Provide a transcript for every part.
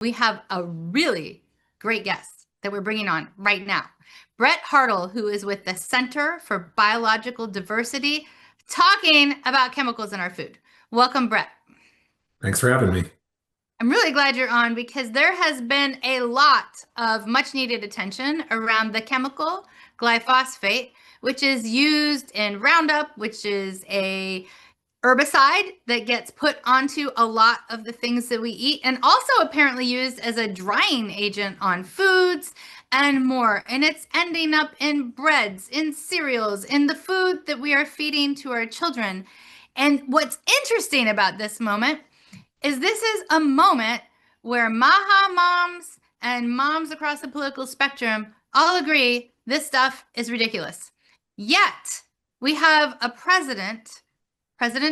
We have a really great guest that we're bringing on right now. Brett Hartl, who is with the Center for Biological Diversity, talking about chemicals in our food. Welcome, Brett. Thanks for having me. I'm really glad you're on because there has been a lot of much needed attention around the chemical glyphosate, which is used in Roundup, which is a herbicide that gets put onto a lot of the things that we eat, and also apparently used as a drying agent on foods and more. And it's ending up in breads, in cereals, in the food that we are feeding to our children. And what's interesting about this moment is this is a moment where Maha moms and moms across the political spectrum all agree this stuff is ridiculous. Yet we have a President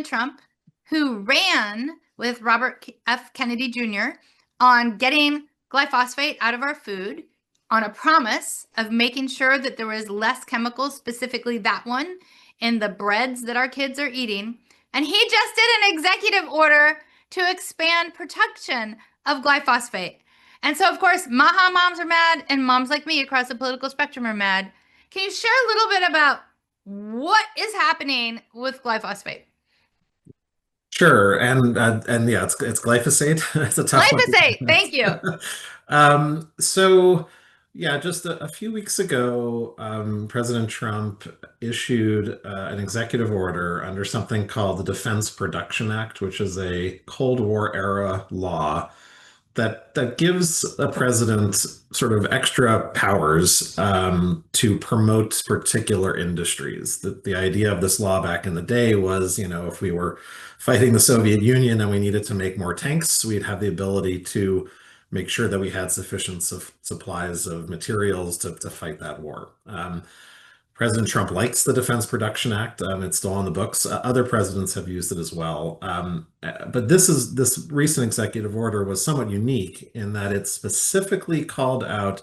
Trump, who ran with Robert F. Kennedy Jr. on getting glyphosate out of our food on a promise of making sure that there was less chemicals, specifically that one, in the breads that our kids are eating. And he just did an executive order to expand protection of glyphosate. And so, of course, Maha moms are mad, and moms like me across the political spectrum are mad. Can you share a little bit about what is happening with glyphosate? Sure, and yeah, it's glyphosate. It's a tough one to Glyphosate, pronounce. thank you. So yeah, just a few weeks ago, President Trump issued an executive order under something called the Defense Production Act, which is a Cold War era law that gives a president sort of extra powers to promote particular industries. The idea of this law back in the day was, if we were fighting the Soviet Union and we needed to make more tanks, we'd have the ability to make sure that we had sufficient supplies of materials to fight that war. President Trump likes the Defense Production Act. It's still on the books. Other presidents have used it as well. But this recent executive order was somewhat unique in that it specifically called out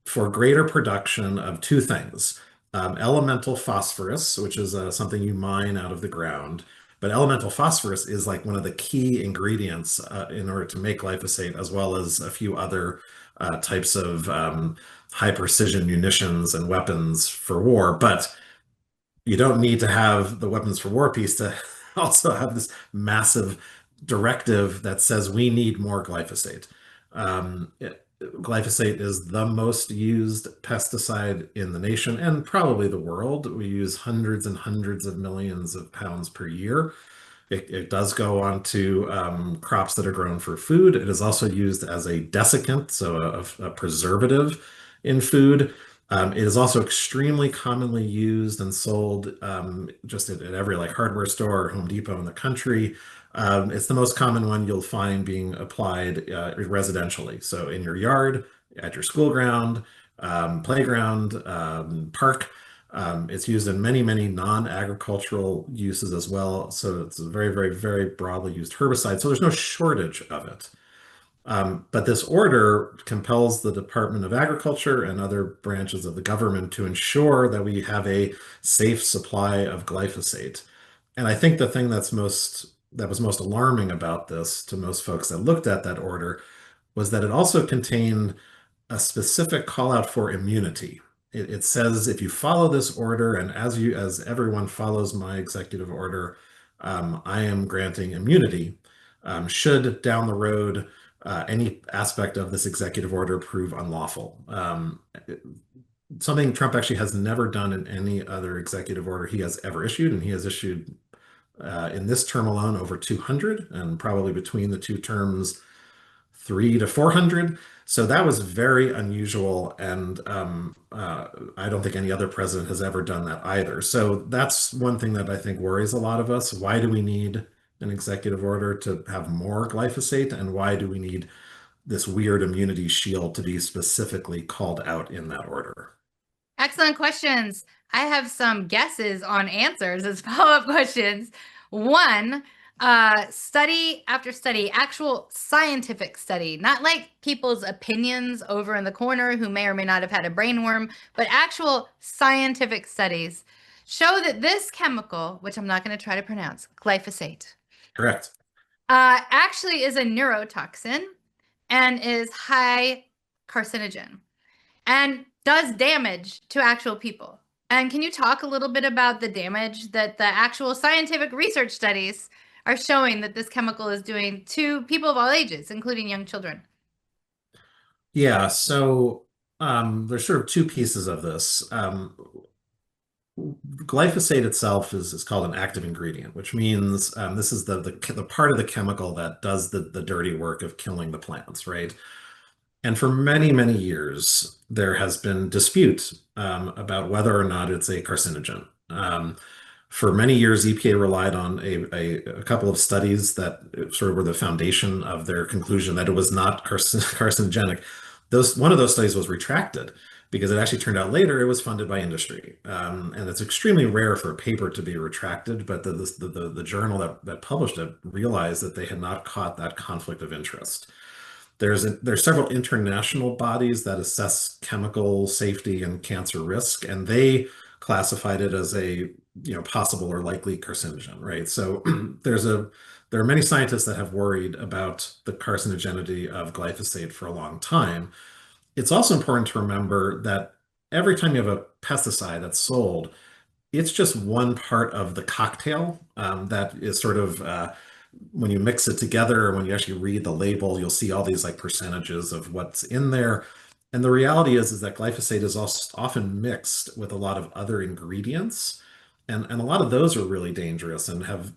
for greater production of two things. Elemental phosphorus, which is something you mine out of the ground. But elemental phosphorus is like one of the key ingredients in order to make glyphosate, as well as a few other types of high precision munitions and weapons for war. But you don't need to have the weapons for war piece to also have this massive directive that says we need more glyphosate. Glyphosate is the most used pesticide in the nation and probably the world. We use hundreds and hundreds of millions of pounds per year. It does go on to crops that are grown for food. It is also used as a desiccant, so a preservative in food. It is also extremely commonly used and sold just at every like hardware store or Home Depot in the country. It's the most common one you'll find being applied residentially. So in your yard, at your school ground, playground, park. It's used in many, many non-agricultural uses as well. So it's a very, very, very broadly used herbicide. So there's no shortage of it. But this order compels the Department of Agriculture and other branches of the government to ensure that we have a safe supply of glyphosate. And I think the thing that was most alarming about this to most folks that looked at that order was that it also contained a specific call out for immunity. It says if you follow this order, and as everyone follows my executive order, I am granting immunity. Should down the road any aspect of this executive order prove unlawful. Something Trump actually has never done in any other executive order he has ever issued, and he has issued in this term alone over 200, and probably between the two terms 300 to 400. So that was very unusual, and I don't think any other president has ever done that either. So that's one thing that I think worries a lot of us. Why do we need an executive order to have more glyphosate, and why do we need this weird immunity shield to be specifically called out in that order? Excellent questions. I have some guesses on answers as follow-up questions. One, study after study, actual scientific study, not like people's opinions over in the corner who may or may not have had a brainworm, but actual scientific studies show that this chemical, which I'm not going to try to pronounce, glyphosate, Correct. actually is a neurotoxin and is high carcinogen and does damage to actual people. And can you talk a little bit about the damage that the actual scientific research studies are showing that this chemical is doing to people of all ages, including young children? Yeah, so there's sort of two pieces of this. Glyphosate itself is called an active ingredient, which means this is the part of the chemical that does the dirty work of killing the plants, right? And for many, many years, there has been dispute about whether or not it's a carcinogen. For many years, EPA relied on a couple of studies that sort of were the foundation of their conclusion that it was not carcinogenic. One of those studies was retracted because it actually turned out later it was funded by industry. And it's extremely rare for a paper to be retracted, but the journal that published it realized that they had not caught that conflict of interest. There's several international bodies that assess chemical safety and cancer risk, and they classified it as a possible or likely carcinogen, right? So there are many scientists that have worried about the carcinogenity of glyphosate for a long time. It's also important to remember that every time you have a pesticide that's sold, it's just one part of the cocktail that is sort of when you mix it together, or when you actually read the label, you'll see all these like percentages of what's in there. And the reality is that glyphosate is also often mixed with a lot of other ingredients. And a lot of those are really dangerous and have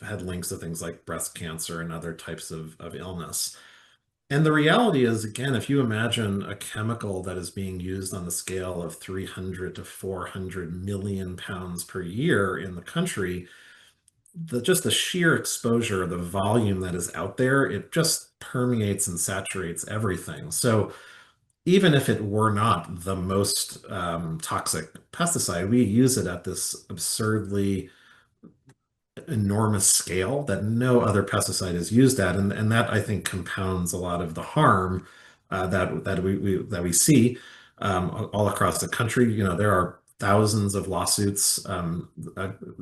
had links to things like breast cancer and other types of illness. And the reality is, again, if you imagine a chemical that is being used on the scale of 300 to 400 million pounds per year in the country, just the sheer exposure, the volume that is out there, it just permeates and saturates everything. So even if it were not the most toxic pesticide, we use it at this absurdly enormous scale that no other pesticide is used at, and that I think compounds a lot of the harm that we see all across the country. There are thousands of lawsuits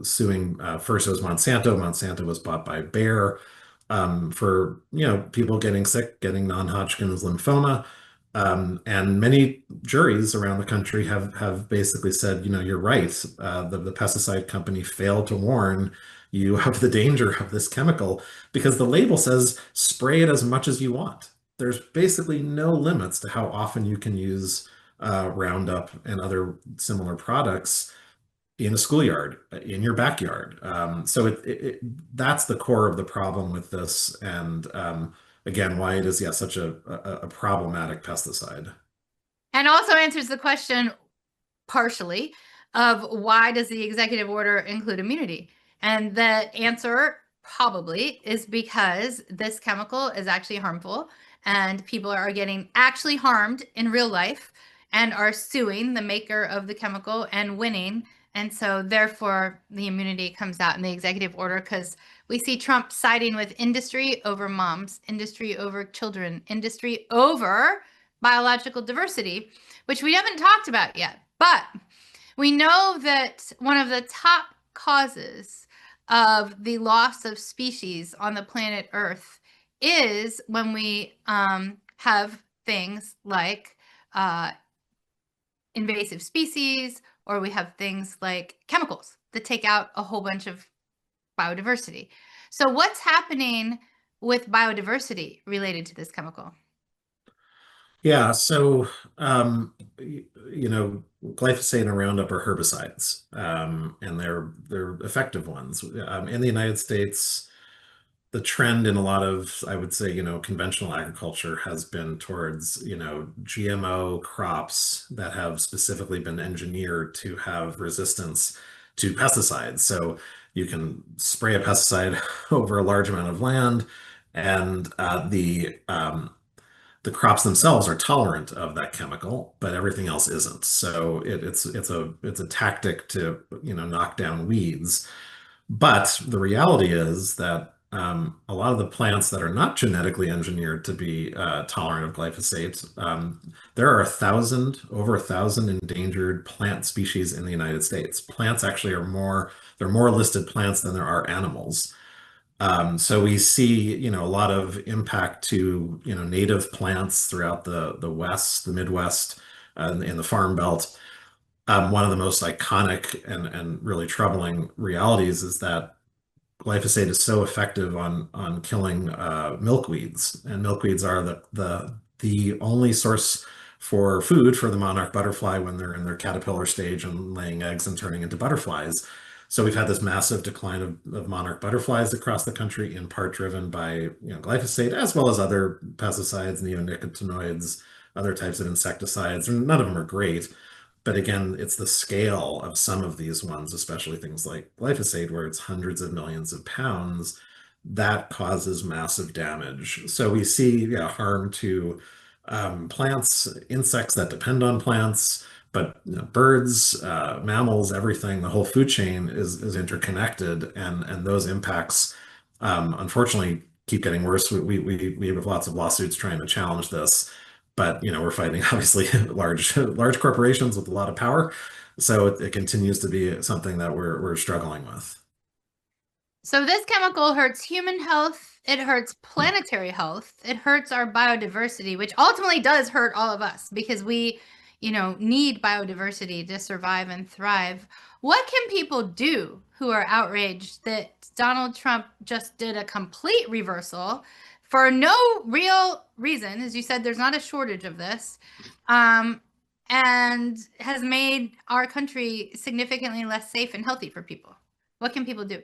suing. First it was Monsanto. Monsanto was bought by Bayer for people getting sick, getting non-Hodgkin's lymphoma. And many juries around the country have basically said, you're right. The pesticide company failed to warn you of the danger of this chemical because the label says spray it as much as you want. There's basically no limits to how often you can use Roundup and other similar products in a schoolyard, in your backyard. So that's the core of the problem with this, and again, why it is, yeah, such a problematic pesticide. And also answers the question partially of why does the executive order include immunity? And the answer probably is because this chemical is actually harmful and people are getting actually harmed in real life and are suing the maker of the chemical and winning. And so therefore the immunity comes out in the executive order because we see Trump siding with industry over moms, industry over children, industry over biological diversity, which we haven't talked about yet. But we know that one of the top causes of the loss of species on the planet Earth is when we have things like invasive species, or we have things like chemicals that take out a whole bunch of biodiversity. So what's happening with biodiversity related to this chemical? Yeah, so glyphosate and Roundup are herbicides, and they're effective ones. In the United States, the trend in a lot of, I would say, conventional agriculture has been towards, GMO crops that have specifically been engineered to have resistance to pesticides. So you can spray a pesticide over a large amount of land, and the crops themselves are tolerant of that chemical, but everything else isn't. So it's a tactic to knock down weeds. But the reality is that a lot of the plants that are not genetically engineered to be tolerant of glyphosate, there are over 1,000 endangered plant species in the United States. Plants actually there are more listed plants than there are animals. So we see, a lot of impact to, native plants throughout the West, the Midwest, in the Farm Belt. One of the most iconic and really troubling realities is that glyphosate is so effective on killing milkweeds, and milkweeds are the only source for food for the monarch butterfly when they're in their caterpillar stage and laying eggs and turning into butterflies. So we've had this massive decline of monarch butterflies across the country, in part driven by glyphosate, as well as other pesticides, neonicotinoids, other types of insecticides. And none of them are great. But again, it's the scale of some of these ones, especially things like glyphosate, where it's hundreds of millions of pounds, that causes massive damage. So we see, yeah, harm to plants, insects that depend on plants, but birds, mammals, everything, the whole food chain is interconnected, and those impacts, unfortunately, keep getting worse. We have lots of lawsuits trying to challenge this, but we're fighting obviously large corporations with a lot of power, so it continues to be something that we're struggling with. So this chemical hurts human health, it hurts planetary health, it hurts our biodiversity, which ultimately does hurt all of us because we, need biodiversity to survive and thrive. What can people do who are outraged that Donald Trump just did a complete reversal for no real reason? As you said, there's not a shortage of this, and has made our country significantly less safe and healthy for people. What can people do?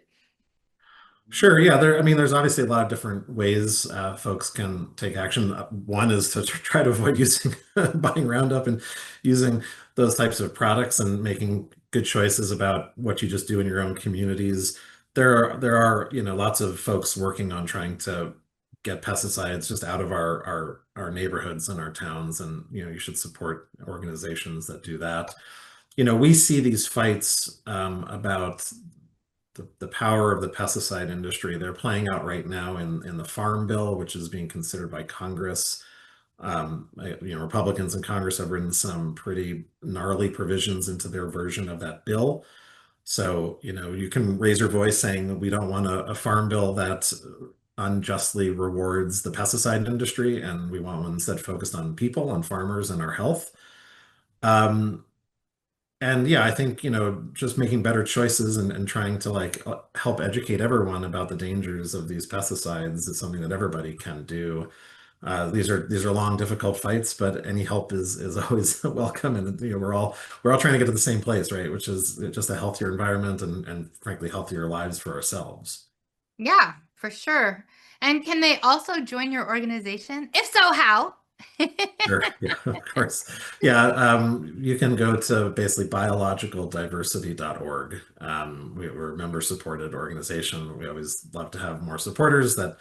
Sure, yeah. There's obviously a lot of different ways folks can take action. One is to try to avoid using buying Roundup and using those types of products, and making good choices about what you just do in your own communities. There are lots of folks working on trying to get pesticides just out of our neighborhoods and our towns, and you should support organizations that do that. We see these fights about the power of the pesticide industry. They're playing out right now in the Farm Bill, which is being considered by Congress. Republicans in Congress have written some pretty gnarly provisions into their version of that bill. So, you can raise your voice saying we don't want a farm bill that unjustly rewards the pesticide industry, and we want one instead focused on people, on farmers, and our health. Um, and yeah, I think, just making better choices, and trying to help educate everyone about the dangers of these pesticides is something that everybody can do. These are long, difficult fights, but any help is always welcome. And we're all trying to get to the same place, right? Which is just a healthier environment, and frankly, healthier lives for ourselves. Yeah, for sure. And can they also join your organization? If so, how? Sure. Yeah, of course. Yeah, you can go to basically biologicaldiversity.org. We're a member-supported organization. We always love to have more supporters that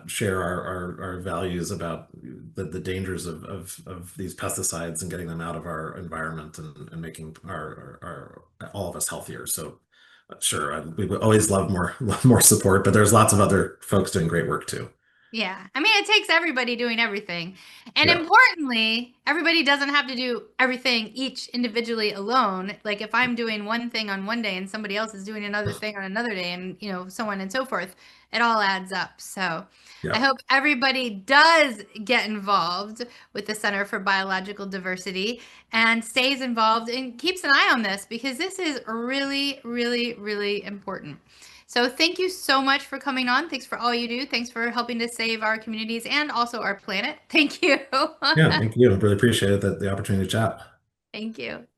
share our values about the dangers of these pesticides, and getting them out of our environment, and making our all of us healthier. So sure, we would always love more support, but there's lots of other folks doing great work too. Yeah. I mean, it takes everybody doing everything. And Yeah. importantly, everybody doesn't have to do everything each individually alone. Like if I'm doing one thing on one day and somebody else is doing another thing on another day, and, so on and so forth, it all adds up. So I Yeah. hope everybody does get involved with the Center for Biological Diversity and stays involved and keeps an eye on this, because this is really, really, really important. So thank you so much for coming on. Thanks for all you do. Thanks for helping to save our communities and also our planet. Thank you. Yeah, thank you. I really appreciate it, the opportunity to chat. Thank you.